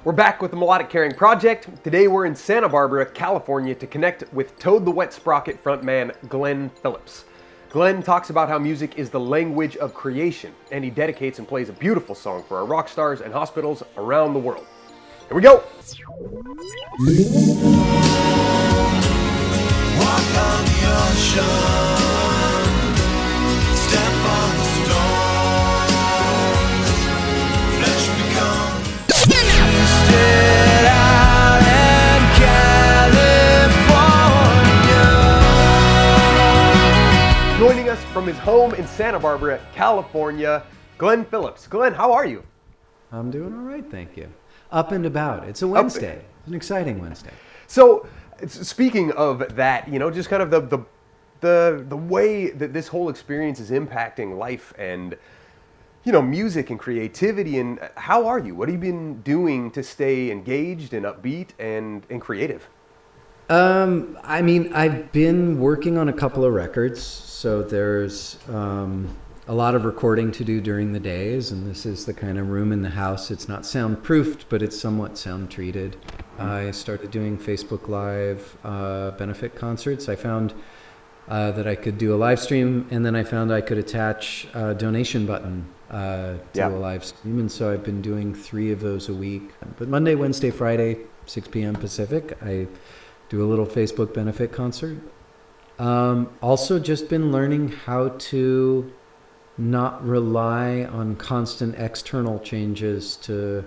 We're back with the Melodic Caring Project. Today we're in Santa Barbara, California to connect with Toad the Wet Sprocket frontman Glen Phillips. Glen talks about how music is the language of creation, and he dedicates and plays a beautiful song for our rock stars and hospitals around the world. Here we go! Walk on the ocean, step on the storms, flesh becomes drifted out in California. Joining us from his home in Santa Barbara, California, Glen Phillips. Glen, how are you? I'm doing all right, thank you. Up and about. It's a Wednesday. It's an exciting Wednesday. So, speaking of that, you know, just kind of the way that this whole experience is impacting life and, you know, music and creativity, and how are you? What have you been doing to stay engaged and upbeat and creative? I mean, I've been working on a couple of records, so there's a lot of recording to do during the days, and this is the kind of room in the house. It's not soundproofed, but it's somewhat sound treated. I started doing Facebook Live benefit concerts. I found that I could do a live stream, and then I found I could attach a donation button to a live stream, and so I've been doing 3 of those a week. But Monday, Wednesday, Friday, 6 p.m. Pacific, I do a little Facebook benefit concert. Also just been learning how to not rely on constant external changes to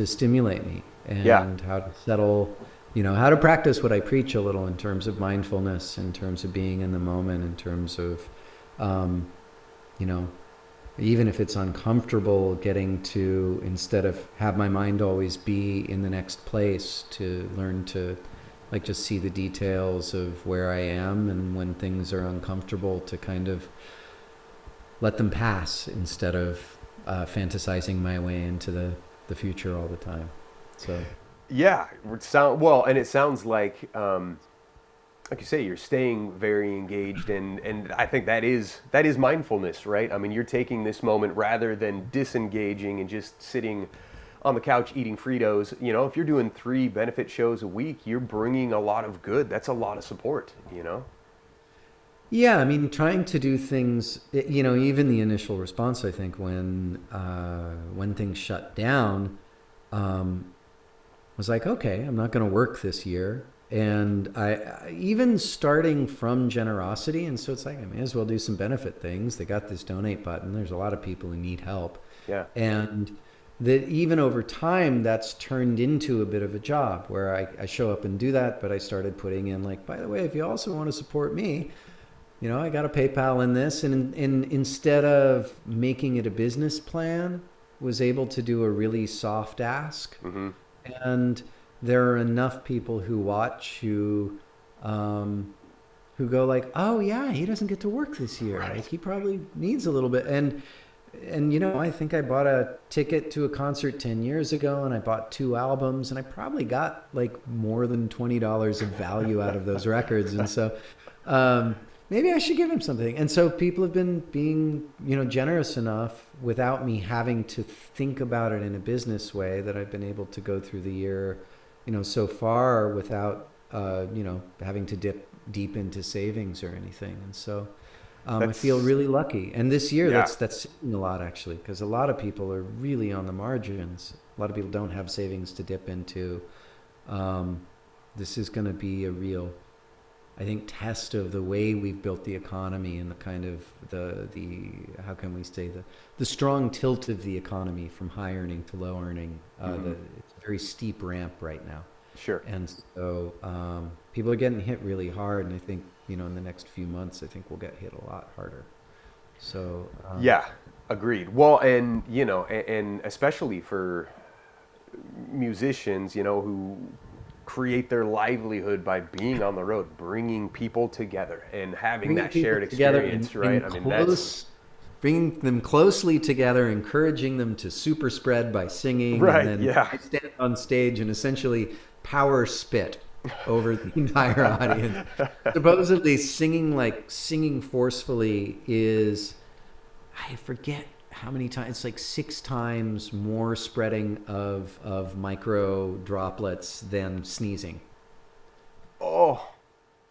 stimulate me, and how to settle, you know, how to practice what I preach a little in terms of mindfulness, in terms of being in the moment, in terms of, you know, even if it's uncomfortable, getting to, instead of have my mind always be in the next place, to learn to like just see the details of where I am, and when things are uncomfortable to kind of let them pass instead of fantasizing my way into the future all the time. So yeah, it sounds like you say, you're staying very engaged, and I think that is mindfulness, right? I mean, you're taking this moment rather than disengaging and just sitting on the couch eating Fritos. You know, if you're doing 3 benefit shows a week, you're bringing a lot of good. That's a lot of support, you know? yeah, I mean, trying to do things, you know, even the initial response, I think, when things shut down, was like, okay, I'm not going to work this year. And I even starting from generosity, and so it's like, I may as well do some benefit things. They got this donate button. There's a lot of people who need help. Yeah. And that even over time, that's turned into a bit of a job where I show up and do that, but I started putting in, like, by the way, if you also want to support me, you know, I got a PayPal in this, and instead of making it a business plan, was able to do a really soft ask. Mm-hmm. And there are enough people who watch who go like, oh yeah, he doesn't get to work this year. Right. Like, he probably needs a little bit. And you know, I think I bought a ticket to a concert 10 years ago, and I bought 2 albums, and I probably got like more than $20 of value out of those records. And so, maybe I should give him something. And so people have been being, you know, generous enough without me having to think about it in a business way, that I've been able to go through the year, you know, so far without, you know, having to dip deep into savings or anything. And so I feel really lucky. And this year, that's a lot, actually, because a lot of people are really on the margins. A lot of people don't have savings to dip into. This is going to be a real, I think, test of the way we've built the economy, and the kind of the how can we say, the strong tilt of the economy from high earning to low earning. It's a very steep ramp right now. Sure. And so people are getting hit really hard, and I think, you know, in the next few months, I think we'll get hit a lot harder. So yeah, agreed. Well, and you know, and especially for musicians, you know, who create their livelihood by being on the road, bringing people together and having that shared experience, right? I mean, that's bringing them closely together, encouraging them to super spread by singing, right? And then I stand on stage and essentially power spit over the entire audience. Supposedly singing forcefully is, I forget how many times? It's like 6 times more spreading of micro droplets than sneezing. Oh,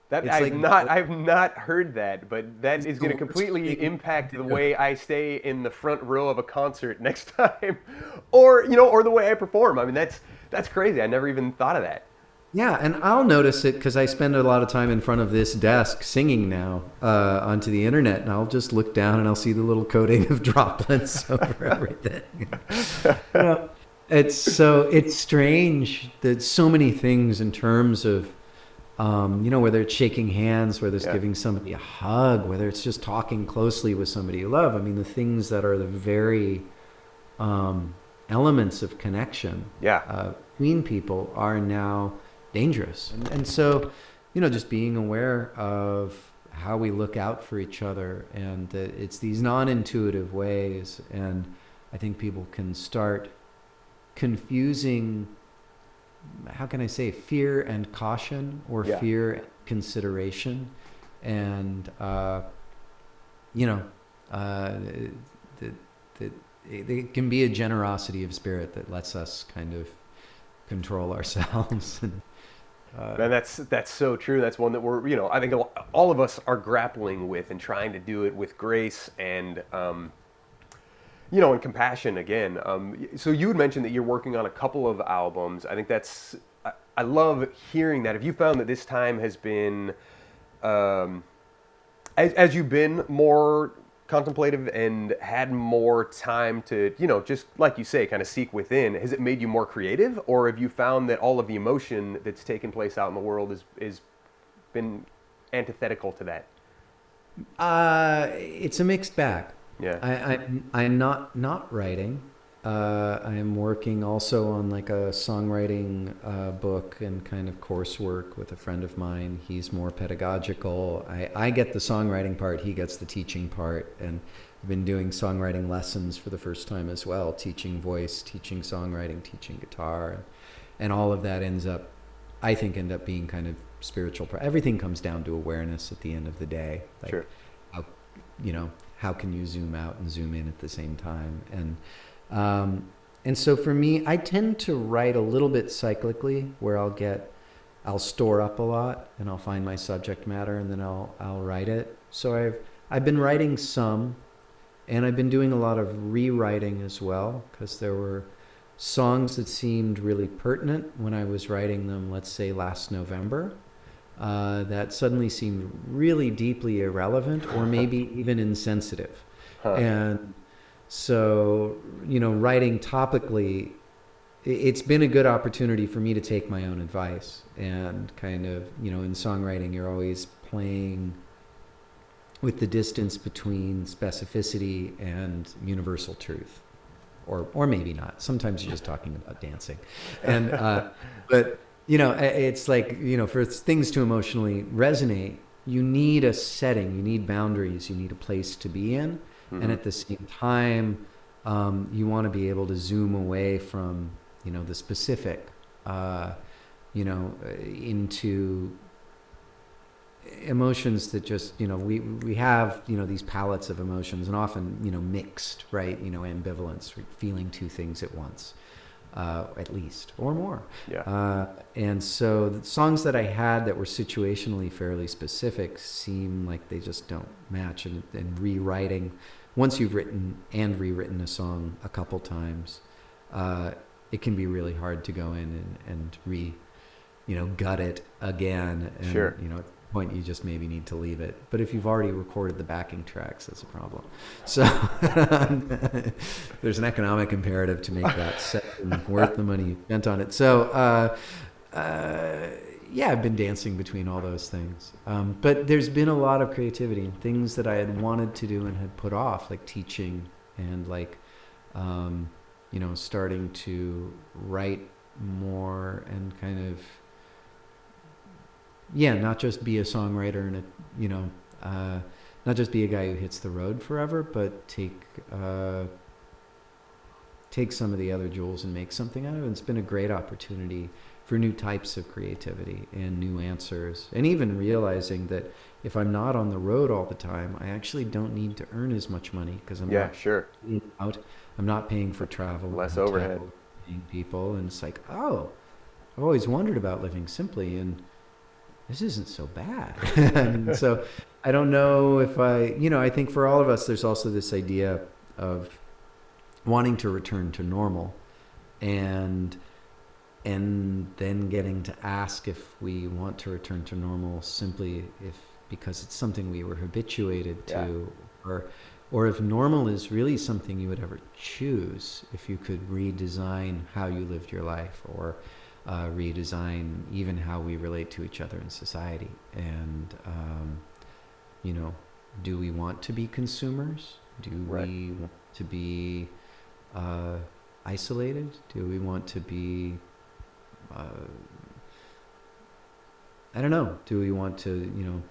that It's like I've not heard that, but that it's is the going to worst completely thing impact to the do. way I stay in the front row of a concert next time, or or the way I perform. I mean, that's crazy. I never even thought of that. Yeah, and I'll notice it because I spend a lot of time in front of this desk singing now onto the internet, and I'll just look down and I'll see the little coating of droplets over everything. You know, it's strange that so many things in terms of whether it's shaking hands, whether it's Yeah, giving somebody a hug, whether it's just talking closely with somebody you love. I mean, the things that are the very elements of connection yeah, between people are now dangerous. And so, just being aware of how we look out for each other, and that it's these non-intuitive ways. And I think people can start confusing, how can I say, fear and caution, or yeah. fear and consideration. And, you know, that it can be a generosity of spirit that lets us kind of control ourselves. And, And that's so true. That's one that I think all of us are grappling with and trying to do it with grace and, and compassion again. So you had mentioned that you're working on a couple of albums. I think I love hearing that. Have you found that this time has been, as you've been more contemplative and had more time to, just like you say, kind of seek within, has it made you more creative, or have you found that all of the emotion that's taken place out in the world is been antithetical to that? it's a mixed bag. Yeah. I'm not writing. I am working also on like a songwriting book and kind of coursework with a friend of mine. He's more pedagogical. I get the songwriting part, he gets the teaching part. And I've been doing songwriting lessons for the first time as well, teaching voice, teaching songwriting, teaching guitar. And all of that I think end up being kind of spiritual. Everything comes down to awareness at the end of the day. Like, Sure. how, how can you zoom out and zoom in at the same time? And so for me, I tend to write a little bit cyclically, where I'll store up a lot and I'll find my subject matter, and then I'll write it. So I've been writing some, and I've been doing a lot of rewriting as well, because there were songs that seemed really pertinent when I was writing them, let's say last November, that suddenly seemed really deeply irrelevant, or maybe even insensitive. Huh. And so, writing topically, it's been a good opportunity for me to take my own advice, and kind of, in songwriting, you're always playing with the distance between specificity and universal truth, or maybe not. Sometimes you're just talking about dancing. And, but, it's like, for things to emotionally resonate, you need a setting, you need boundaries, you need a place to be in. Mm-hmm. And at the same time, you want to be able to zoom away from, the specific, into emotions that just, we have, these palettes of emotions, and often, mixed, right? Ambivalence, feeling two things at once, at least, or more. Yeah. And so the songs that I had that were situationally fairly specific seem like they just don't match. And rewriting, once you've written and rewritten a song a couple times, it can be really hard to go in and gut it again. And, Sure. At the point you just maybe need to leave it. But if you've already recorded the backing tracks, that's a problem. So there's an economic imperative to make that set worth the money you spent on it. So, I've been dancing between all those things. But there's been a lot of creativity and things that I had wanted to do and had put off, like teaching and like, starting to write more and kind of, not just be a songwriter and not just be a guy who hits the road forever, but take take some of the other jewels and make something out of it. It's been a great opportunity for new types of creativity and new answers, and even realizing that if I'm not on the road all the time, I actually don't need to earn as much money because I'm not paying out. I'm not paying for travel, Less hotel, overhead, paying people, and it's like, oh, I've always wondered about living simply, and this isn't so bad. And so I don't know if I think for all of us, there's also this idea of wanting to return to normal, and then getting to ask if we want to return to normal simply because it's something we were habituated to, or if normal is really something you would ever choose, if you could redesign how you lived your life, or redesign even how we relate to each other in society. And do we want to be consumers? Do we want to be isolated? Do we want to be I don't know. Do we want to,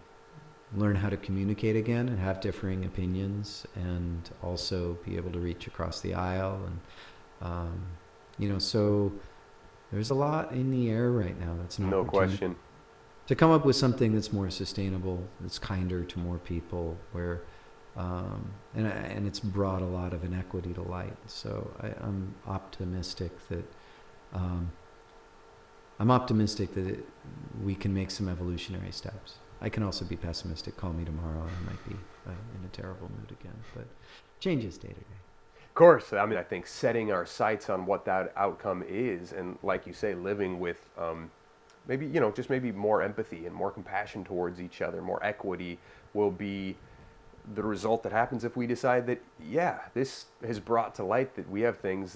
learn how to communicate again and have differing opinions, and also be able to reach across the aisle? And, so there's a lot in the air right now. That's no question. To come up with something that's more sustainable, that's kinder to more people, where, and it's brought a lot of inequity to light. So I'm optimistic that, we can make some evolutionary steps. I can also be pessimistic. Call me tomorrow, and I might be in a terrible mood again. But changes day to day. Of course. I mean, I think setting our sights on what that outcome is, and like you say, living with maybe, just maybe more empathy and more compassion towards each other, more equity, will be the result that happens if we decide that, this has brought to light that we have things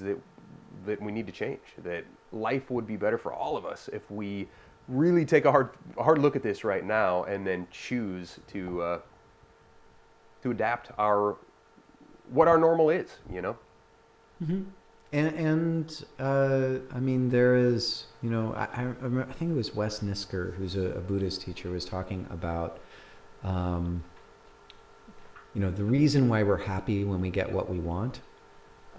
that we need to change, that life would be better for all of us if we really take a hard look at this right now, and then choose to adapt what our normal is, Mm-hmm. And I mean, there is, I remember, I think it was Wes Nisker, who's a Buddhist teacher, was talking about, the reason why we're happy when we get what we want.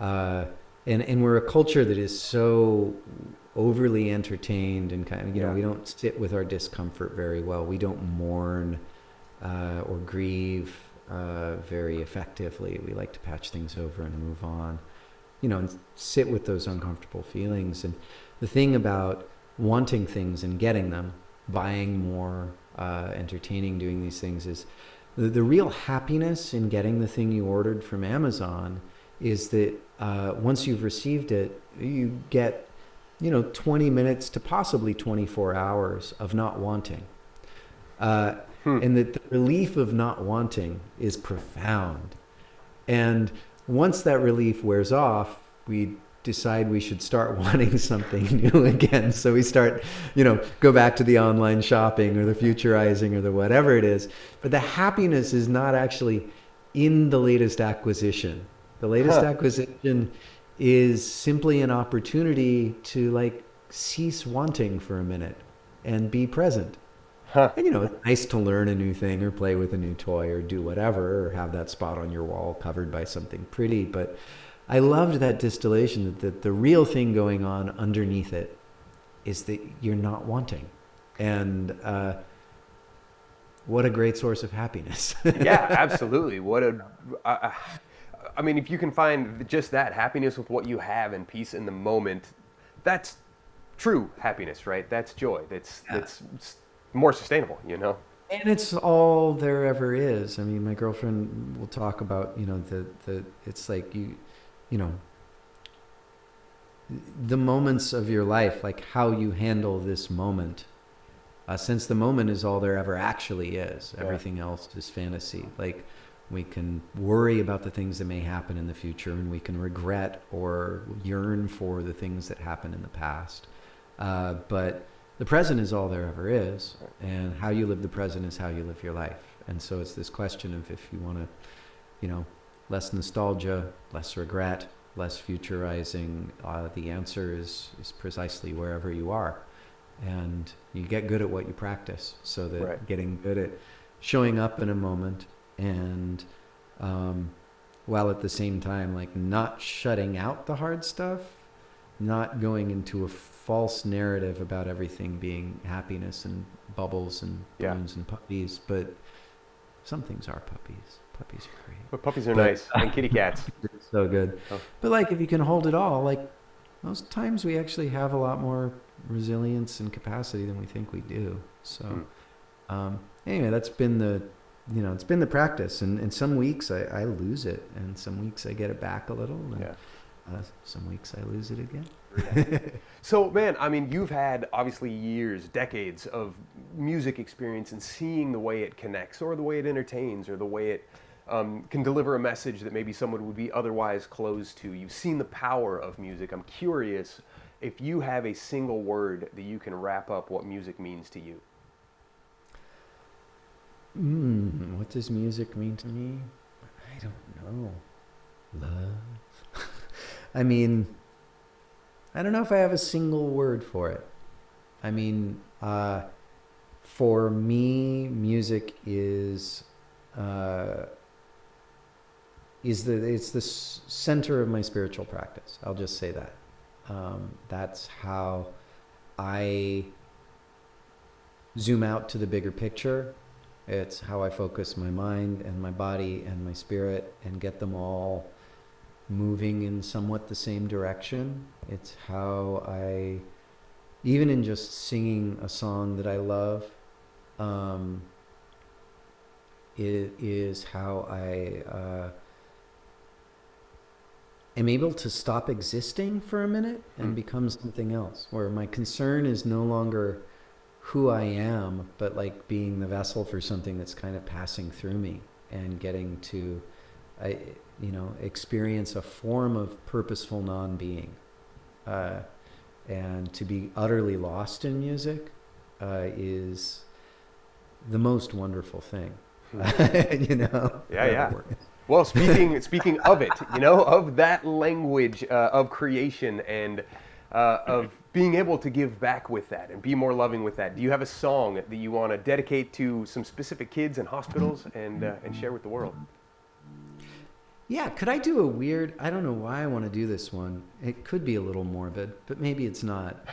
And we're a culture that is so overly entertained, and kind of, we don't sit with our discomfort very well. We don't mourn or grieve very effectively. We like to patch things over and move on, and sit with those uncomfortable feelings. And the thing about wanting things and getting them, buying more, entertaining, doing these things, is the real happiness in getting the thing you ordered from Amazon is that once you've received it, you get 20 minutes to possibly 24 hours of not wanting. And that the relief of not wanting is profound. And once that relief wears off, we decide we should start wanting something new again. So we start, go back to the online shopping or the futurizing or the whatever it is. But the happiness is not actually in the latest acquisition. The latest acquisition is simply an opportunity to cease wanting for a minute and be present. And it's nice to learn a new thing or play with a new toy or do whatever, or have that spot on your wall covered by something pretty. But I loved that distillation, that the real thing going on underneath it is that you're not wanting. And what a great source of happiness. Yeah, absolutely. I mean, if you can find just that happiness with what you have and peace in the moment, that's true happiness, right? That's joy. That's more sustainable, And it's all there ever is. I mean, my girlfriend will talk about, it's like the moments of your life, like how you handle this moment. Since the moment is all there ever actually is. Everything else is fantasy. Like, we can worry about the things that may happen in the future, and we can regret or yearn for the things that happened in the past. But the present is all there ever is, and how you live the present is how you live your life. And so it's this question of, if you want to, less nostalgia, less regret, less futurizing, the answer is precisely wherever you are. And you get good at what you practice, so that getting good at showing up in a moment and while at the same time, like, not shutting out the hard stuff, not going into a false narrative about everything being happiness and bubbles and balloons and puppies. But some things are puppies. Puppies are great. But puppies are nice, and kitty cats. It's so good. Oh. But like, if you can hold it all, like, most times we actually have a lot more resilience and capacity than we think we do. So anyway, that's been it's been the practice. And some weeks I lose it, and some weeks I get it back a little, and some weeks I lose it again. So, man, I mean, you've had obviously years, decades of music experience and seeing the way it connects, or the way it entertains, or the way it can deliver a message that maybe someone would be otherwise closed to. You've seen the power of music. I'm curious if you have a single word that you can wrap up what music means to you. What does music mean to me? I don't know. Love. I mean, I don't know if I have a single word for it. I mean, for me, music is the center of my spiritual practice. I'll just say that. That's how I zoom out to the bigger picture. It's how I focus my mind and my body and my spirit and get them all moving in somewhat the same direction. It's how I, even in just singing a song that I love, it is how I am able to stop existing for a minute and become something else, where my concern is no longer who I am, but like being the vessel for something that's kind of passing through me and getting to, experience a form of purposeful non-being. And to be utterly lost in music is the most wonderful thing. Yeah. Well, speaking of it, of that language of creation and of being able to give back with that and be more loving with that, do you have a song that you want to dedicate to some specific kids in hospitals and share with the world? Yeah, could I do a weird, I don't know why I want to do this one. It could be a little morbid, but maybe it's not.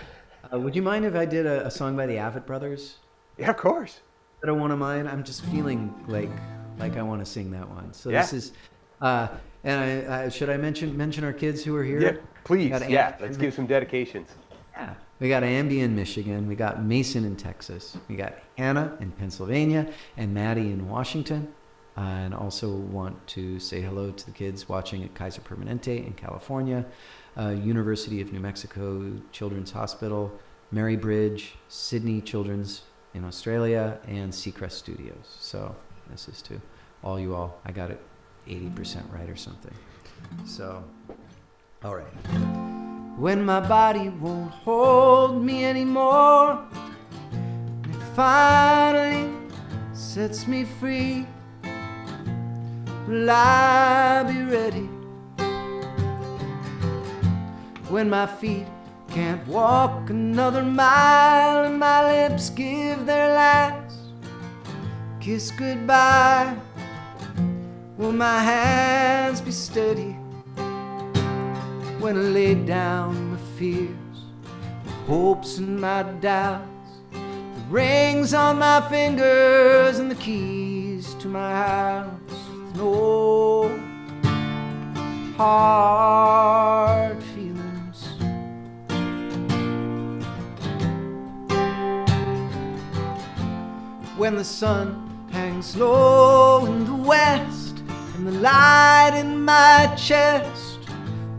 Would you mind if I did a song by the Avett Brothers? Yeah, of course. I don't want to mind. I'm just feeling like I want to sing that one. So this is, and I should I mention our kids who are here? Yeah, please. Let's give some dedications. Yeah. We got Ambee in Michigan. We got Mason in Texas. We got Hannah in Pennsylvania and Maddie in Washington. And also want to say hello to the kids watching at Kaiser Permanente in California, University of New Mexico Children's Hospital, Mary Bridge, Sydney Children's in Australia, and Seacrest Studios. So this is to all you all. I got it 80% right or something. So, all right. When my body won't hold me anymore, it finally sets me free. Will I be ready when my feet can't walk another mile and my lips give their last kiss goodbye? Will my hands be steady when I lay down my fears, my hopes and my doubts, the rings on my fingers and the keys to my house? No hard feelings. When the sun hangs low in the west and the light in my chest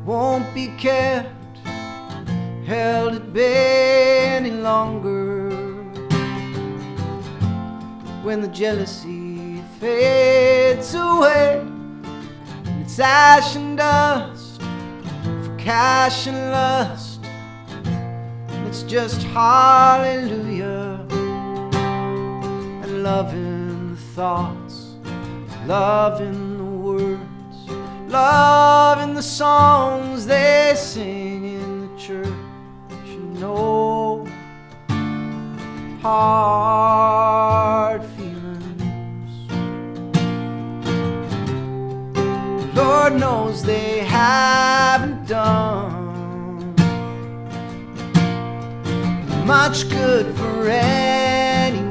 won't be kept held at bay any longer. When the jealousy fades away and it's ash and dust for cash and lust, it's just hallelujah and love in the thoughts, love in the words, love in the songs they sing in the church. No hard feelings. Lord much good for anyone.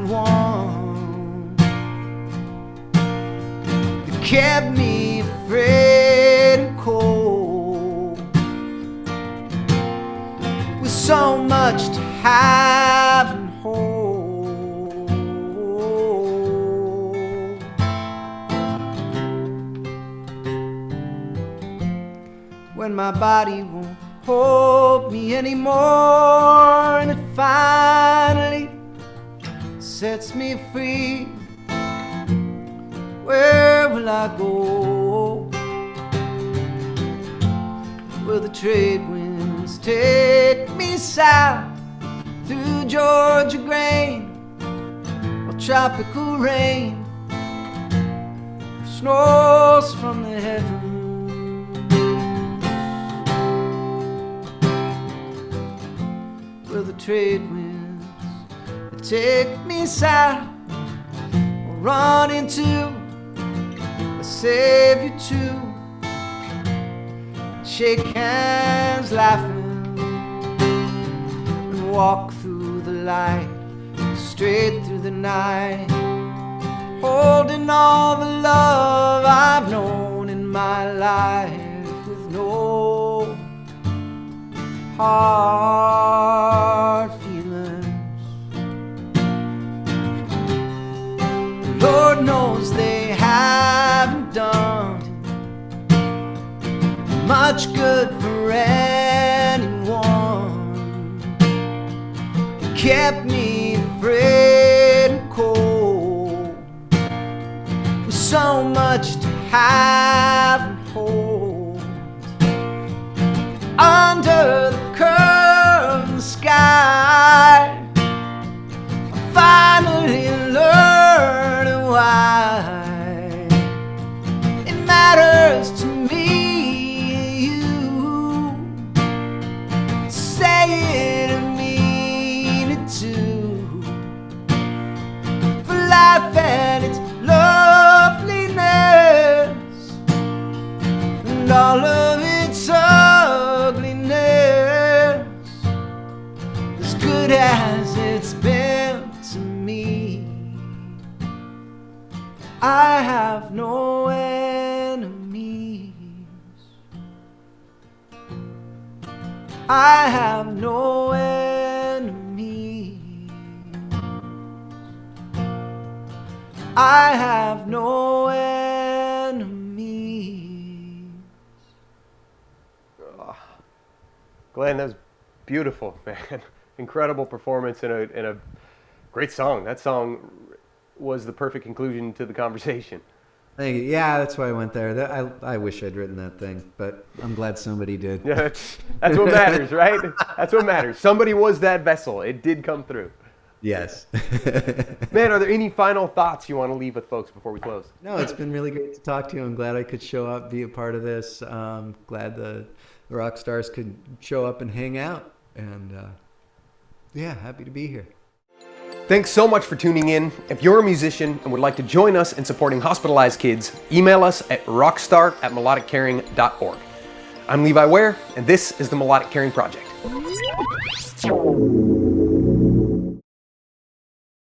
It kept me afraid and cold, with so much to have and hold. When my body won't hold me anymore, and it finally sets me free, where will I go? Will the trade winds take me south through Georgia grain or tropical rain, or snows from the heavens? Will the trade winds take me south, or run into a savior too, shake hands laughing, and walk through the light, straight through the night, holding all the love I've known in my life, with no hard feelings. Lord knows they haven't done much good for anyone. It kept me afraid and cold, with so much to have and hold. Under the curving sky, I finally learned why it matters to me. You say it and mean it too, for life and its loveliness, and all of its ugliness, as good as it's been to me. I have no enemies. I have no enemies. I have no enemies. Glenn, that was beautiful, man. Incredible performance and a great song. That song was the perfect conclusion to the conversation. Thank you. Yeah, that's why I went there. I wish I'd written that thing, but I'm glad somebody did. Yeah, that's what matters, right? That's what matters. Somebody was that vessel. It did come through. Yes. Man, are there any final thoughts you want to leave with folks before we close? No, it's been really great to talk to you. I'm glad I could show up, be a part of this. Glad the rockSTARs could show up and hang out. And yeah, happy to be here. Thanks so much for tuning in. If you're a musician and would like to join us in supporting hospitalized kids, email us at rockstar@melodiccaring.org. I'm Levi Ware, and this is the Melodic Caring Project.